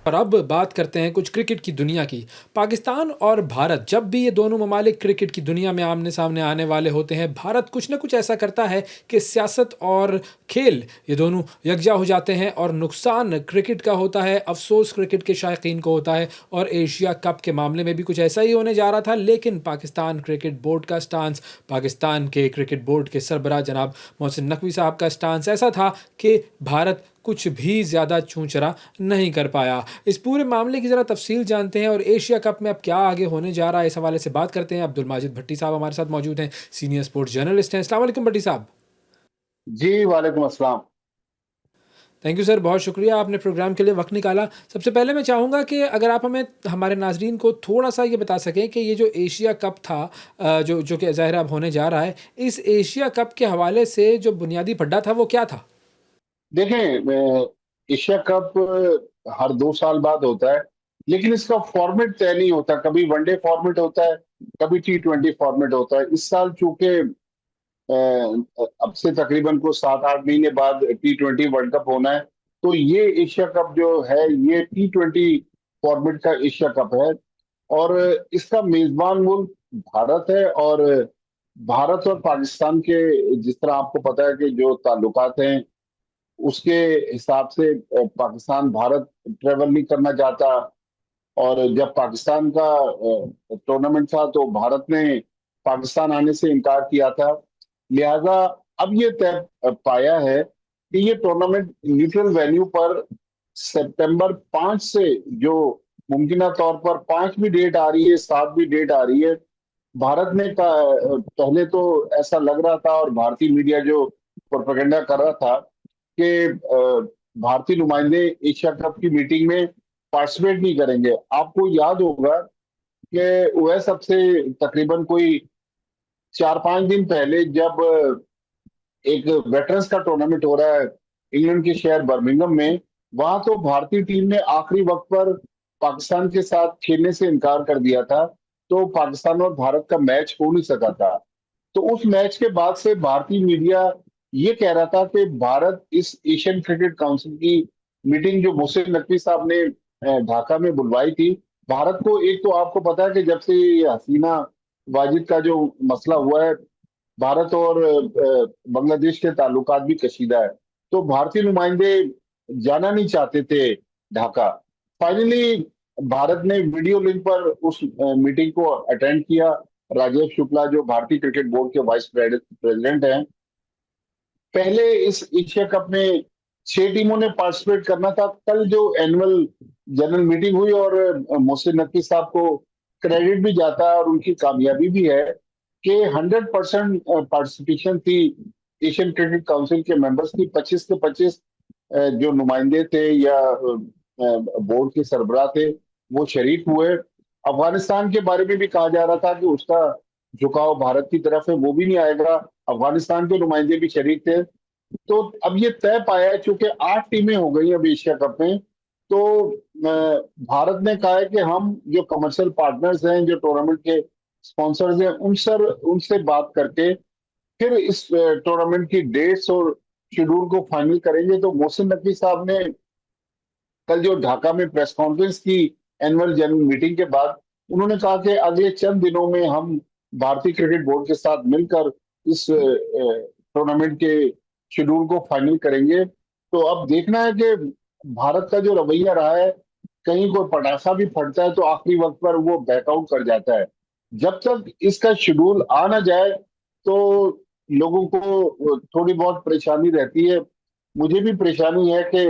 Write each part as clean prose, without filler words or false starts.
और अब बात करते हैं कुछ क्रिकेट की दुनिया की। पाकिस्तान और भारत, जब भी ये दोनों ममालिक क्रिकेट की दुनिया में आमने सामने आने वाले होते हैं, भारत कुछ ना कुछ ऐसा करता है कि सियासत और खेल ये दोनों यकजा हो जाते हैं और नुकसान क्रिकेट का होता है, अफसोस क्रिकेट के शायकीन को होता है। और एशिया कप के मामले में भी कुछ ऐसा ही होने जा रहा था, लेकिन पाकिस्तान क्रिकेट बोर्ड का स्टांस, पाकिस्तान के क्रिकेट बोर्ड के सरबराह जनाब मोहसिन नकवी साहब का स्टांस ऐसा था कि भारत कुछ भी ज़्यादा चूंचरा नहीं कर पाया। इस पूरे मामले की ज़रा तफसील जानते हैं और एशिया कप में अब क्या आगे होने जा रहा है, इस हवाले से बात करते हैं। अब्दुल माजिद भट्टी साहब हमारे साथ मौजूद हैं, सीनियर स्पोर्ट्स जर्नलिस्ट हैं। अस्सलाम वालेकुम भट्टी साहब। जी वालेकुम अस्सलाम। थैंक यू सर, बहुत शुक्रिया आपने प्रोग्राम के लिए वक्त निकाला। सबसे पहले मैं चाहूँगा कि अगर आप हमें, हमारे नाजरीन को थोड़ा सा ये बता सकें कि ये जो एशिया कप था, जो जो कि ज़ाहिर है अब होने जा रहा है, इस एशिया कप के हवाले से जो बुनियादी पड्डा था वो क्या था? देखें, एशिया कप हर 2 साल बाद होता है, लेकिन इसका फॉर्मेट तय नहीं होता। कभी वनडे फॉर्मेट होता है, कभी T20 फॉर्मेट होता है। इस साल चूंकि अब से तकरीबन को 7-8 महीने बाद T20 वर्ल्ड कप होना है, तो ये एशिया कप जो है ये T20 फॉर्मेट का एशिया कप है। और इसका मेजबान मुल्क भारत है। और भारत और पाकिस्तान के, जिस तरह आपको पता है कि जो ताल्लुकात हैं, उसके हिसाब से पाकिस्तान भारत ट्रेवल नहीं करना चाहता। और जब पाकिस्तान का टूर्नामेंट था तो भारत ने पाकिस्तान आने से इनकार किया था। लिहाजा अब ये तय पाया है कि ये टूर्नामेंट न्यूट्रल वेन्यू पर सितंबर 5 से, जो मुमकिन तौर पर 5 भी डेट आ रही है, 7 भी डेट आ रही है। भारत ने पहले तो ऐसा लग रहा था, और भारतीय मीडिया जो प्रोपेगेंडा कर रहा था कि भारतीय नुमाइंदे एशिया कप की मीटिंग में पार्टिसिपेट नहीं करेंगे। आपको याद होगा कि ओएस अब से तकरीबन कोई 4-5 दिन पहले, जब एक वेटरन्स का टूर्नामेंट हो रहा है इंग्लैंड के शहर बर्मिंघम में, वहां तो भारतीय टीम ने आखिरी वक्त पर पाकिस्तान के साथ खेलने से इनकार कर दिया था। तो पाकिस्तान और भारत का मैच हो नहीं सका था। तो उस मैच के बाद से भारतीय मीडिया ये कह रहा था कि भारत इस एशियन क्रिकेट काउंसिल की मीटिंग जो मोहसिन नकवी साहब ने ढाका में बुलवाई थी, भारत को, एक तो आपको पता है कि जब से ये हसीना वाजिद का जो मसला हुआ है, भारत और बांग्लादेश के ताल्लुकात भी कशीदा है। तो भारतीय नुमाइंदे जाना नहीं चाहते थे ढाका। फाइनली भारत ने वीडियो लिंक पर उस मीटिंग को अटेंड किया। राजेश शुक्ला जो भारतीय क्रिकेट बोर्ड के वाइस प्रेसिडेंट हैं, पहले इस एशिया कप में 6 टीमों ने पार्टिसिपेट करना था। कल जो एनुअल जनरल मीटिंग हुई, और मोहसिन नकवी साहब को क्रेडिट भी जाता है और उनकी कामयाबी भी है कि 100% पार्टिसिपेशन थी एशियन क्रिकेट काउंसिल के मेंबर्स की। 25 के 25 जो नुमाइंदे थे या बोर्ड के सरबराह थे, वो शरीक हुए। अफगानिस्तान के बारे में भी कहा जा रहा था कि उसका झुकाव भारत की तरफ है, वो भी नहीं आएगा। अफगानिस्तान के नुमाइंदे भी शरीक थे। तो अब ये तय पाया है, चूंकि 8 टीमें हो गई अब एशिया कप में, तो भारत ने कहा है कि हम जो कमर्शियल पार्टनर्स हैं, जो टूर्नामेंट के स्पॉन्सर्स हैं, उनसे बात करके फिर इस टूर्नामेंट की डेट्स और शेड्यूल को फाइनल करेंगे। तो मोहसिन नकवी साहब ने कल जो ढाका में प्रेस कॉन्फ्रेंस की एनुअल जनरल मीटिंग के बाद, उन्होंने कहा कि अगले चंद दिनों में हम भारतीय क्रिकेट बोर्ड के साथ मिलकर इस टूर्नामेंट के शेड्यूल को फाइनल करेंगे। तो अब देखना है कि भारत का जो रवैया रहा है, कहीं कोई पटाखा भी फटता है तो आखिरी वक्त पर वो बैकआउट कर जाता है। जब तक इसका शेड्यूल आ ना जाए तो लोगों को थोड़ी बहुत परेशानी रहती है। मुझे भी परेशानी है कि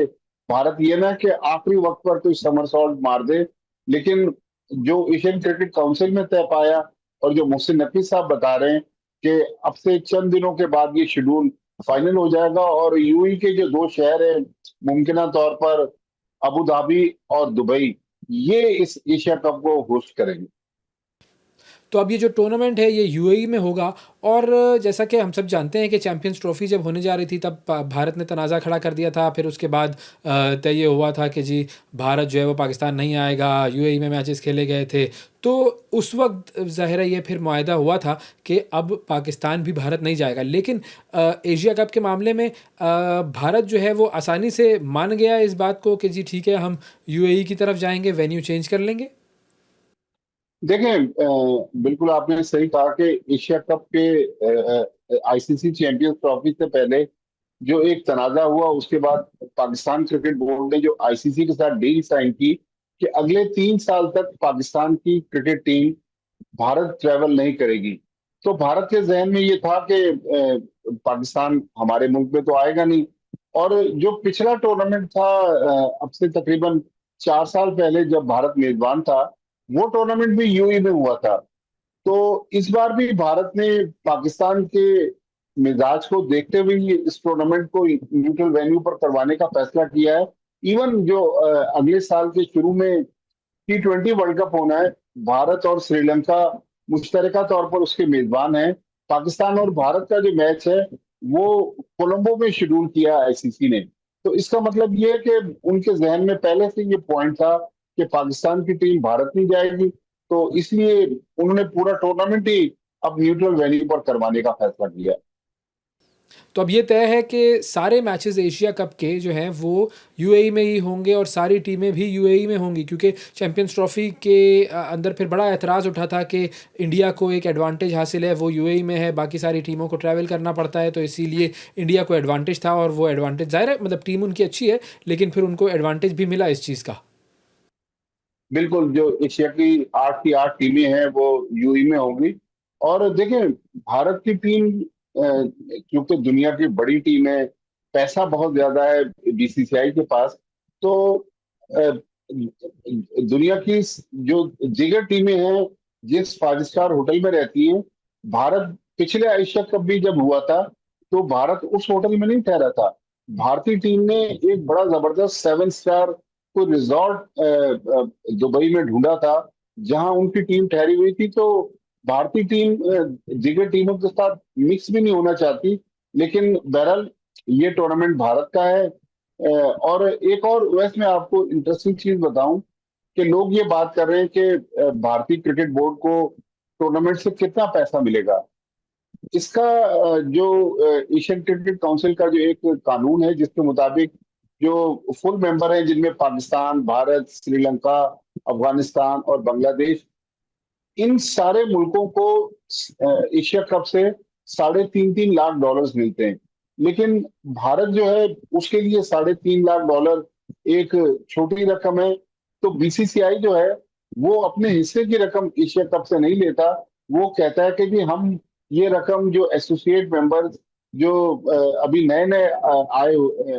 भारत ये ना कि आखिरी वक्त पर कोई समरसॉल्ट मार दे। लेकिन जो एशियन क्रिकेट काउंसिल में तय पाया, और जो मोहसिन नकवी साहब बता रहे हैं कि अब से चंद दिनों के बाद ये शेड्यूल फाइनल हो जाएगा, और यूएई के जो 2 शहर हैं, मुमकिन तौर पर अबू धाबी और दुबई, ये इस एशिया कप को होस्ट करेंगे। तो अब ये जो टूर्नामेंट है ये यूएई में होगा। और जैसा कि हम सब जानते हैं कि चैंपियंस ट्रॉफी जब होने जा रही थी तब भारत ने तनाज़ा खड़ा कर दिया था। फिर उसके बाद तय ये हुआ था कि जी भारत जो है वो पाकिस्तान नहीं आएगा, यूएई में मैचेस खेले गए थे। तो उस वक्त ज़ाहिर है ये फिर मुआहदा हुआ था कि अब पाकिस्तान भी भारत नहीं जाएगा। लेकिन एशिया कप के मामले में भारत जो है वो आसानी से मान गया इस बात को कि जी ठीक है हम यूएई की तरफ जाएंगे, वेन्यू चेंज कर लेंगे। देखें, बिल्कुल आपने सही कहा कि एशिया कप के आईसीसी चैंपियंस ट्रॉफी से पहले जो एक तनाजा हुआ, उसके बाद पाकिस्तान क्रिकेट बोर्ड ने जो आईसीसी के साथ डील साइन की कि अगले 3 साल तक पाकिस्तान की क्रिकेट टीम भारत ट्रैवल नहीं करेगी। तो भारत के जहन में ये था कि पाकिस्तान हमारे मुल्क में तो आएगा नहीं। और जो पिछला टूर्नामेंट था, अब से तकरीबन 4 साल पहले जब भारत मेजबान था, वो टूर्नामेंट भी यूएई में हुआ था। तो इस बार भी भारत ने पाकिस्तान के मिजाज को देखते हुए ही इस टूर्नामेंट को न्यूट्रल वेन्यू पर करवाने का फैसला किया है। इवन जो अगले साल के शुरू में T20 वर्ल्ड कप होना है, भारत और श्रीलंका मुश्तरका तौर पर उसके मेजबान हैं। पाकिस्तान और भारत का जो मैच है वो कोलंबो में शेड्यूल किया आईसीसी ने। तो इसका मतलब ये है कि उनके जहन में पहले से ये पॉइंट था कि पाकिस्तान की टीम भारत नहीं जाएगी। तो इसलिए उन्होंने पूरा टूर्नामेंट ही अब न्यूट्रल वेन्यू पर करवाने का फैसला किया। तो अब ये तय है कि सारे मैचेस एशिया कप के जो हैं वो यूएई में ही होंगे और सारी टीमें भी यूएई में होंगी, क्योंकि चैंपियंस ट्रॉफी के अंदर फिर बड़ा एतराज़ उठा था कि इंडिया को एक एडवांटेज हासिल है, वो यूएई में है, बाकी सारी टीमों को ट्रैवल करना पड़ता है। तो इसीलिए इंडिया को एडवांटेज था और वो एडवांटेज ज़ाहिर है मतलब टीम उनकी अच्छी है, लेकिन फिर उनको एडवांटेज भी मिला इस चीज़ का। बिल्कुल, जो एशिया की 8 टीमें हैं वो यूएई में होंगी। और देखें, भारत की टीम क्योंकि दुनिया की बड़ी टीम है, पैसा बहुत ज्यादा है बीसीसीआई के पास। तो अ, दुनिया की जो दिगर टीमें हैं, जिस 5 स्टार होटल में रहती हैं, भारत पिछले एशिया कप भी जब हुआ था तो भारत उस होटल में नहीं ठहरा था। भारतीय टीम ने एक बड़ा जबरदस्त 7 स्टार कोई रिजॉर्ट दुबई में ढूंढा था, जहां उनकी टीम ठहरी हुई थी। तो भारतीय टीम दीगर टीमों के साथ मिक्स भी नहीं होना चाहती। लेकिन बहरहाल ये टूर्नामेंट भारत का है। और एक और वैसे मैं आपको इंटरेस्टिंग चीज बताऊं कि लोग ये बात कर रहे हैं कि भारतीय क्रिकेट बोर्ड को टूर्नामेंट से कितना पैसा मिलेगा। इसका जो एशियन क्रिकेट काउंसिल का जो एक कानून है, जिसके मुताबिक जो फुल मेंबर हैं, जिनमें पाकिस्तान, भारत, श्रीलंका, अफगानिस्तान और बांग्लादेश, इन सारे मुल्कों को एशिया कप से 3.5 लाख डॉलर्स मिलते हैं। लेकिन भारत जो है, उसके लिए 3.5 लाख डॉलर एक छोटी रकम है। तो बीसीसीआई जो है वो अपने हिस्से की रकम एशिया कप से नहीं लेता। वो कहता है कि जी हम ये रकम जो एसोसिएट मेंबर्स जो अभी नए नए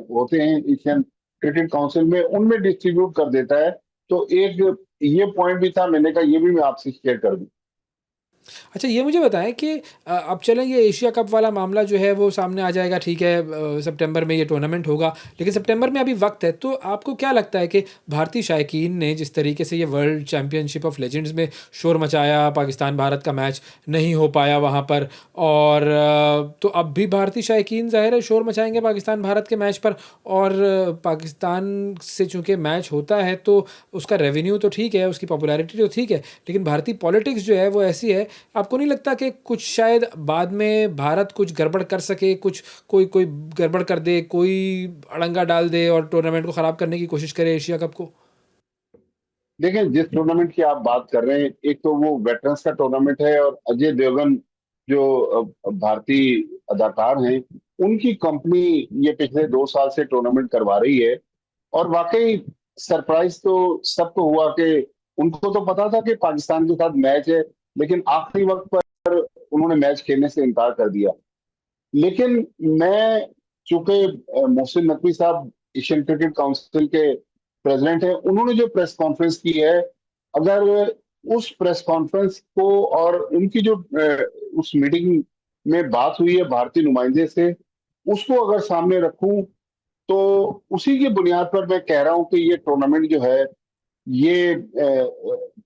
होते हैं एशियन क्रिकेट काउंसिल में, उनमें डिस्ट्रीब्यूट कर देता है। तो एक ये पॉइंट भी था, मैंने कहा ये भी मैं आपसे शेयर कर दूं। अच्छा, ये मुझे बताएं कि अब चलें ये एशिया कप वाला मामला जो है वो सामने आ जाएगा, ठीक है, सितंबर में ये टूर्नामेंट होगा, लेकिन सितंबर में अभी वक्त है। तो आपको क्या लगता है कि भारतीय शायकीन ने जिस तरीके से ये वर्ल्ड चैम्पियनशिप ऑफ लेजेंड्स में शोर मचाया, पाकिस्तान भारत का मैच नहीं हो पाया वहाँ पर, और तो अब भी भारतीय शायकीन ज़ाहिर है शोर मचाएंगे पाकिस्तान भारत के मैच पर। और पाकिस्तान से चूँकि मैच होता है तो उसका रेवेन्यू तो ठीक है, उसकी पॉपुलैरिटी तो ठीक है, लेकिन भारतीय पॉलिटिक्स जो है वो ऐसी है। आपको नहीं लगता कि कुछ शायद बाद में भारत कुछ गड़बड़ कर सके, कुछ कोई कोई गड़बड़ कर दे, कोई अड़ंगा डाल दे और टूर्नामेंट को ख़राब करने की कोशिश करे एशिया कप को? देखें, जिस टूर्नामेंट की आप बात कर रहे हैं, एक तो वो वेटरन्स का टूर्नामेंट है, और अजय देवगन जो भारतीय अदाकार हैं, उनकी कंपनी ये पिछले 2 साल से टूर्नामेंट करवा रही है। और वाकई सरप्राइज तो सबको हुआ कि उनको तो पता था कि पाकिस्तान के साथ मैच है, लेकिन आखिरी वक्त पर उन्होंने मैच खेलने से इनकार कर दिया। लेकिन मैं, चूंकि मोहसिन नकवी साहब एशियन क्रिकेट काउंसिल के प्रेसिडेंट हैं, उन्होंने जो प्रेस कॉन्फ्रेंस की है, अगर उस प्रेस कॉन्फ्रेंस को और उनकी जो उस मीटिंग में बात हुई है भारतीय नुमाइंदे से, उसको अगर सामने रखूं, तो उसी की बुनियाद पर मैं कह रहा हूं कि ये टूर्नामेंट जो है ये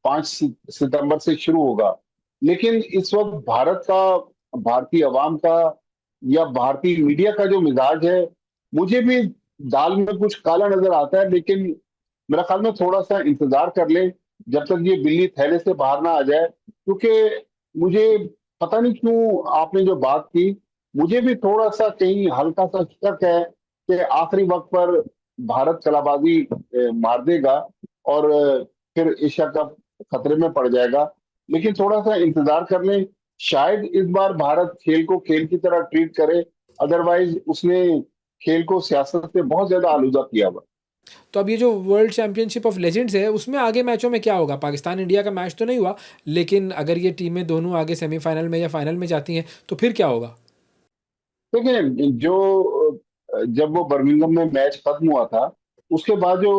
5 सितंबर से शुरू होगा। लेकिन इस वक्त भारत का, भारतीय अवाम का या भारतीय मीडिया का जो मिजाज है, मुझे भी दाल में कुछ काला नजर आता है। लेकिन मेरा ख्याल में थोड़ा सा इंतजार कर ले जब तक ये बिल्ली थैले से बाहर ना आ जाए, क्योंकि मुझे पता नहीं क्यों आपने जो बात की, मुझे भी थोड़ा सा कहीं हल्का सा शक है कि आखिरी वक्त पर भारत कलाबाजी मार देगा और फिर एशिया कप खतरे में पड़ जाएगा। लेकिन थोड़ा सा इंतजार कर लें, शायद इस बार भारत खेल को खेल की तरह ट्रीट करे। अदरवाइज उसने खेल को सियासत से बहुत ज्यादा आलूदा किया हुआ। तो अब ये जो वर्ल्ड चैंपियनशिप ऑफ लेजेंड्स है उसमें आगे मैचों में क्या होगा? पाकिस्तान इंडिया का मैच तो नहीं हुआ, लेकिन अगर ये टीमें दोनों आगे सेमीफाइनल में या फाइनल में जाती हैं तो फिर क्या होगा? देखिए, जो जब वो बर्मिंघम में मैच खत्म हुआ था, उसके बाद जो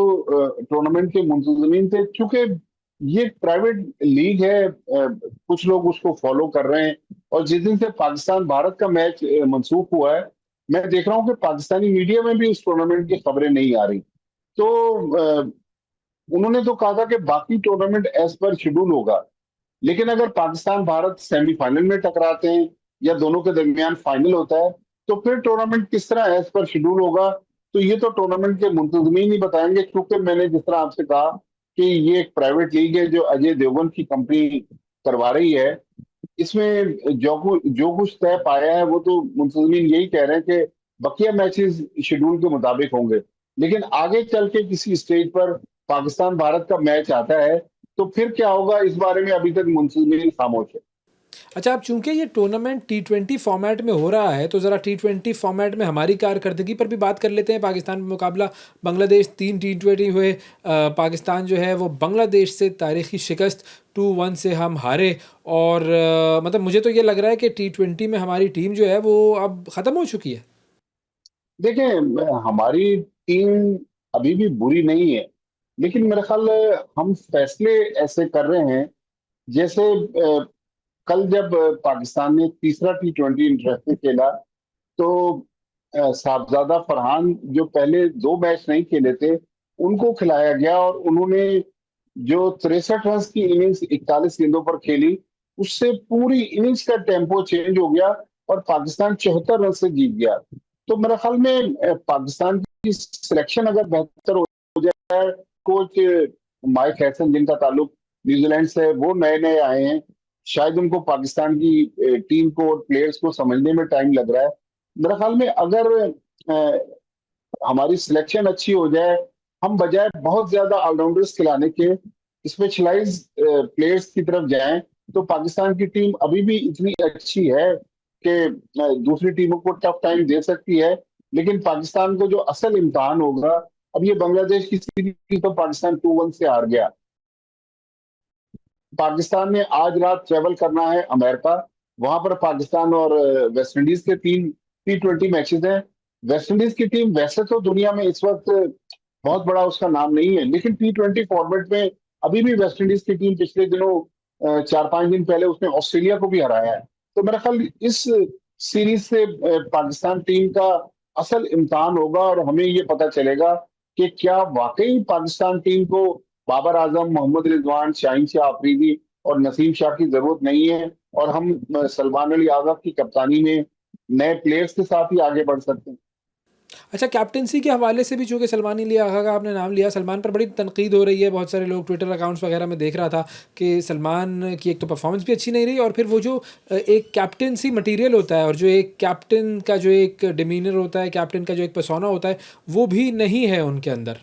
टूर्नामेंट के मुंतजमीन थे, चूंकि ये प्राइवेट लीग है, कुछ लोग उसको फॉलो कर रहे हैं। और जिस दिन से पाकिस्तान भारत का मैच मंसूख हुआ है, मैं देख रहा हूँ कि पाकिस्तानी मीडिया में भी इस टूर्नामेंट की खबरें नहीं आ रही। तो अ, उन्होंने तो कहा था कि बाकी टूर्नामेंट एज पर शेड्यूल होगा। लेकिन अगर पाकिस्तान भारत सेमीफाइनल में टकराते हैं या दोनों के दरमियान फाइनल होता है, तो फिर टूर्नामेंट किस तरह एज पर शेड्यूल होगा, तो ये तो टूर्नामेंट के मुंतजमीन ही बताएंगे। क्योंकि मैंने जिस तरह आपसे कहा कि ये एक प्राइवेट लीग है जो अजय देवगन की कंपनी करवा रही है, इसमें जो कुछ तय पाया है वो तो मुंतजमीन यही कह रहे हैं कि बकिया मैचेस शेड्यूल के मुताबिक होंगे। लेकिन आगे चल के किसी स्टेज पर पाकिस्तान भारत का मैच आता है, तो फिर क्या होगा इस बारे में अभी तक मुंतजमीन खामोश है। अच्छा, अब चूंकि ये टूर्नामेंट T20 फॉर्मेट में हो रहा है तो ज़रा T20 फॉर्मेट में हमारी कारकर्दगी पर भी बात कर लेते हैं। पाकिस्तान में मुकाबला बांग्लादेश 3 T20 हुए। पाकिस्तान जो है वो बांग्लादेश से तारीखी शिकस्त 2-1 से हम हारे। और मतलब मुझे तो ये लग रहा है कि T20 में हमारी टीम जो है वो अब ख़त्म हो चुकी है। देखें, हमारी टीम अभी भी बुरी नहीं है, लेकिन मेरे ख्याल हम फैसले ऐसे कर रहे हैं जैसे कल जब पाकिस्तान ने तीसरा T20 इंटरनेशनल खेला, तो साहबजादा फरहान जो पहले दो मैच नहीं खेले थे, उनको खिलाया गया और उन्होंने जो 63 रन की इनिंग्स 41 गेंदों पर खेली, उससे पूरी इनिंग्स का टेम्पो चेंज हो गया और पाकिस्तान 74 रन से जीत गया। तो मेरे ख्याल में पाकिस्तान की सिलेक्शन अगर बेहतर हो जाए, कोच माइक हैसन जिनका ताल्लुक न्यूजीलैंड से है, वो नए नए आए हैं, शायद उनको पाकिस्तान की टीम को और प्लेयर्स को समझने में टाइम लग रहा है। मेरे ख्याल में अगर हमारी सिलेक्शन अच्छी हो जाए, हम बजाय बहुत ज्यादा ऑलराउंडर्स खिलाने के स्पेशलाइज प्लेयर्स की तरफ जाएं, तो पाकिस्तान की टीम अभी भी इतनी अच्छी है कि दूसरी टीमों को टफ टाइम दे सकती है। लेकिन पाकिस्तान को जो असल इम्तहान होगा, अब ये बांग्लादेश की सीरीज तो पाकिस्तान 2-1 से हार गया। पाकिस्तान ने आज रात ट्रेवल करना है अमेरिका। वहां पर पाकिस्तान और वेस्ट इंडीज के तीन T20 मैचेस हैं। वेस्ट इंडीज की टीम वैसे तो दुनिया में इस वक्त बहुत बड़ा उसका नाम नहीं है, लेकिन T20 फॉर्मेट में अभी भी वेस्ट इंडीज की टीम पिछले दिनों 4-5 दिन पहले उसने ऑस्ट्रेलिया को भी हराया है। तो मेरा ख्याल इस सीरीज से पाकिस्तान टीम का असल इम्तहान होगा और हमें ये पता चलेगा कि क्या वाकई पाकिस्तान टीम को बाबर आजम, मोहम्मद रिजवान, शाहीन शाह अफरीदी और नसीम शाह की जरूरत नहीं है, और हम सलमान अली आगा की कप्तानी में नए प्लेयर्स के साथ ही आगे बढ़ सकते हैं। अच्छा, कैप्टेंसी के हवाले से भी चूंकि सलमान अली आगा का आपने नाम लिया, सलमान पर बड़ी तनकीद हो रही है। बहुत सारे लोग ट्विटर अकाउंट्स वगैरह में देख रहा था कि सलमान की एक तो परफॉर्मेंस भी अच्छी नहीं रही, और फिर वो जो एक कैप्टेंसी मटेरियल होता है और जो एक कैप्टन का जो एक डिमीनर होता है, कैप्टन का जो एक पर्सोना होता है, वो भी नहीं है उनके अंदर।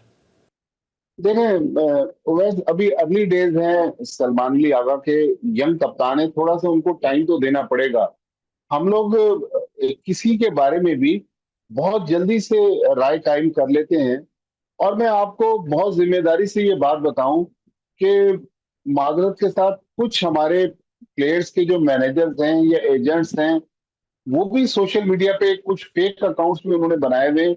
देखें, उवैस अभी अर्ली डेज हैं सलमान अली आगा के, यंग कप्तान है, थोड़ा सा उनको टाइम तो देना पड़ेगा। हम लोग किसी के बारे में भी बहुत जल्दी से राय कायम कर लेते हैं। और मैं आपको बहुत जिम्मेदारी से ये बात बताऊं कि माजरत के साथ कुछ हमारे प्लेयर्स के जो मैनेजर्स हैं या एजेंट्स हैं, वो भी सोशल मीडिया पे कुछ फेक अकाउंट्स भी उन्होंने बनाए हुए,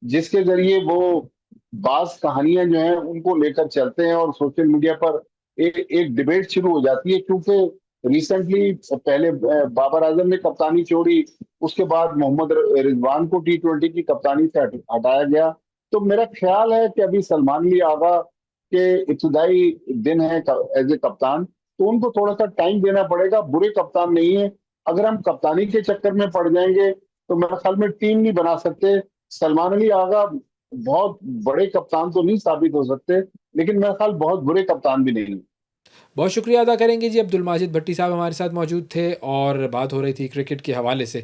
जिसके जरिए वो बास कहानियां जो हैं उनको लेकर चलते हैं और सोशल मीडिया पर एक डिबेट शुरू हो जाती है। क्योंकि रिसेंटली पहले बाबर आजम ने कप्तानी छोड़ी, उसके बाद मोहम्मद रिजवान को T20 की कप्तानी से हटाया गया। तो मेरा ख्याल है कि अभी सलमान अली आगा के इब्तदाई दिन है एज ए कप्तान, तो उनको थोड़ा सा टाइम देना पड़ेगा। बुरे कप्तान नहीं है, अगर हम कप्तानी के चक्कर में पड़ जाएंगे तो मेरे ख्याल में टीम नहीं बना सकते। सलमान अली आगा बहुत बड़े कप्तान तो नहीं साबित हो सकते, लेकिन मेरे ख्याल बहुत बुरे कप्तान भी नहीं। बहुत शुक्रिया अदा करेंगे जी, अब्दुल माजिद भट्टी साहब हमारे साथ मौजूद थे और बात हो रही थी क्रिकेट के हवाले से।